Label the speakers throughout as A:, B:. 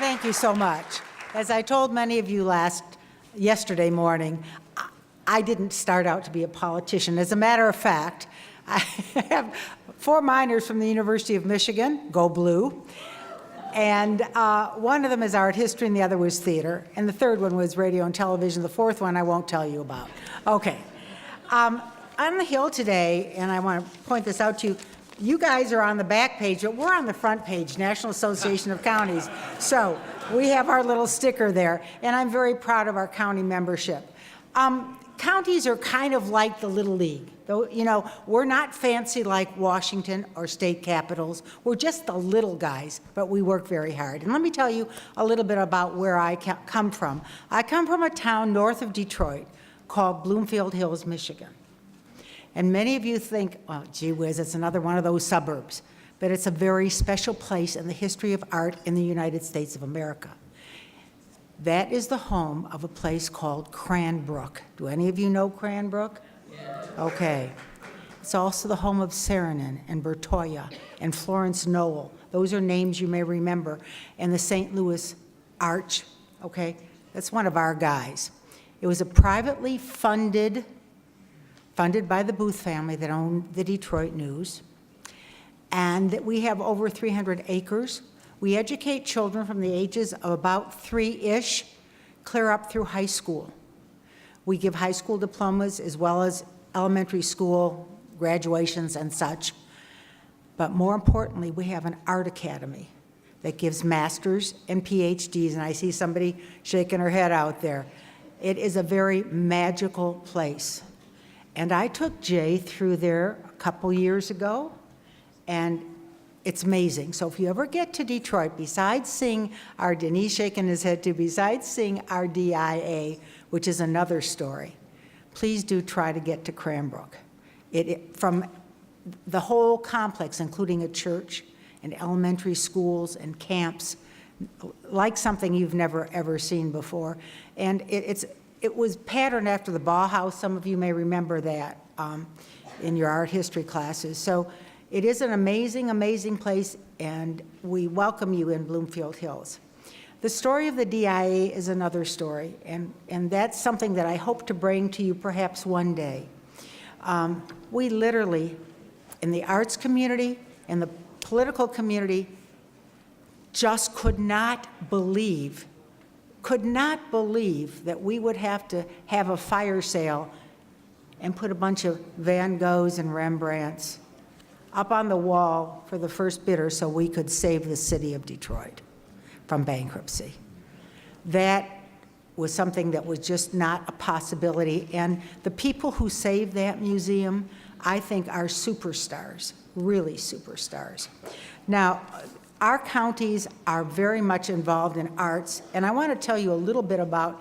A: Thank you so much. As I told many of you yesterday morning, I didn't start out to be a politician. As a matter of fact, I have 4 minors from the University of Michigan, go blue, and one of them is art history and the other was theater, and the third one was radio and television. The fourth one I won't tell you about. Okay. On the Hill today, and I want to point this out to you, you guys are on the back page, but we're on the front page, National Association of Counties. So we have our little sticker there, and I'm very proud of our county membership. Counties are kind of like the Little League. Though, you know, we're not fancy like Washington or state capitals. We're just the little guys, but we work very hard. And let me tell you a little bit about where I come from. I come from a town north of Detroit called Bloomfield Hills, Michigan. And many of you think, oh, gee whiz, it's another one of those suburbs. But it's a very special place in the history of art in the United States of America. That is the home of a place called Cranbrook. Do any of you know Cranbrook? Yeah. Okay. It's also the home of Saarinen and Bertoya and Florence Noel. Those are names you may remember. And the St. Louis Arch, okay? That's one of our guys. It was a privately funded by the Booth family that owned the Detroit News. And that we have over 300 acres. We educate children from the ages of about 3-ish, clear up through high school. We give high school diplomas as well as elementary school graduations and such. But more importantly, we have an art academy that gives masters and PhDs, and I see somebody shaking her head out there. It is a very magical place. And I took Jay through there a couple years ago, and it's amazing. So if you ever get to Detroit, besides seeing our, Denise shaking his head too, besides seeing our DIA, which is another story, please do try to get to Cranbrook. From the whole complex, including a church and elementary schools and camps, like something you've never ever seen before. And it was patterned after the Bauhaus. Some of you may remember that in your art history classes. So it is an amazing, amazing place, and we welcome you in Bloomfield Hills. The story of the DIA is another story, and that's something that I hope to bring to you perhaps one day. We literally, in the arts community, in the political community, just could not believe that we would have to have a fire sale and put a bunch of Van Goghs and Rembrandts up on the wall for the first bidder so we could save the city of Detroit from bankruptcy. That was something that was just not a possibility, and the people who saved that museum, I think, are superstars, really superstars. Now, our counties are very much involved in arts, and I want to tell you a little bit about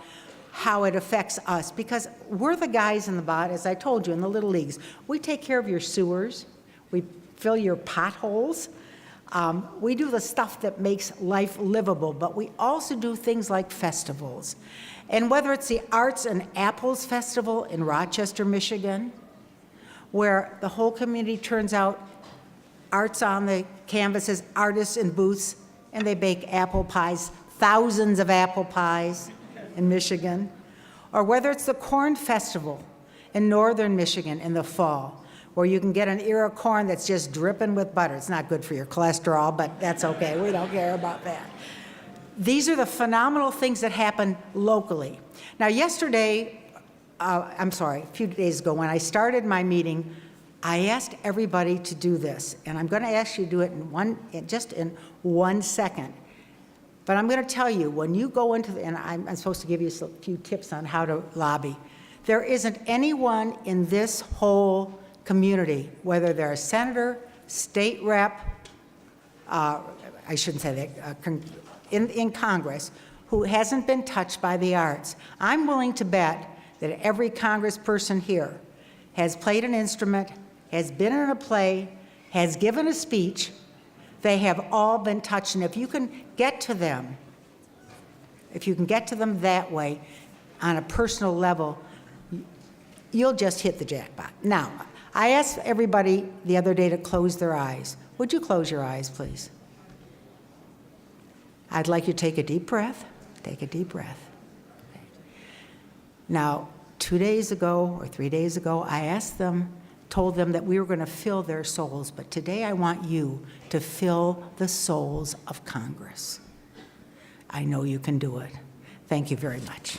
A: how it affects us, because we're the guys in the bottom, as I told you, in the little leagues. We take care of your sewers, we fill your potholes, we do the stuff that makes life livable, but we also do things like festivals. And whether it's the Arts and Apples Festival in Rochester, Michigan, where the whole community turns out, arts on the canvases, artists in booths, and they bake apple pies, thousands of apple pies in Michigan. Or whether it's the Corn Festival in northern Michigan in the fall, where you can get an ear of corn that's just dripping with butter. It's not good for your cholesterol, but that's okay. We don't care about that. These are the phenomenal things that happen locally. Now, a few days ago, when I started my meeting, I asked everybody to do this, and I'm going to ask you to do it just in 1 second. But I'm going to tell you, when you go into and I'm supposed to give you a few tips on how to lobby. There isn't anyone in this whole community, whether they're a senator, state rep, I shouldn't say that, in Congress, who hasn't been touched by the arts. I'm willing to bet that every congressperson here has played an instrument, has been in a play, has given a speech. They have all been touched, and if you can get to them that way on a personal level, you'll just hit the jackpot. Now, I asked everybody the other day to close their eyes. Would you close your eyes, please? I'd like you to take a deep breath. Take a deep breath. Now, 2 days ago or 3 days ago, I told them that we were going to fill their souls, but today I want you to fill the souls of Congress. I know you can do it. Thank you very much.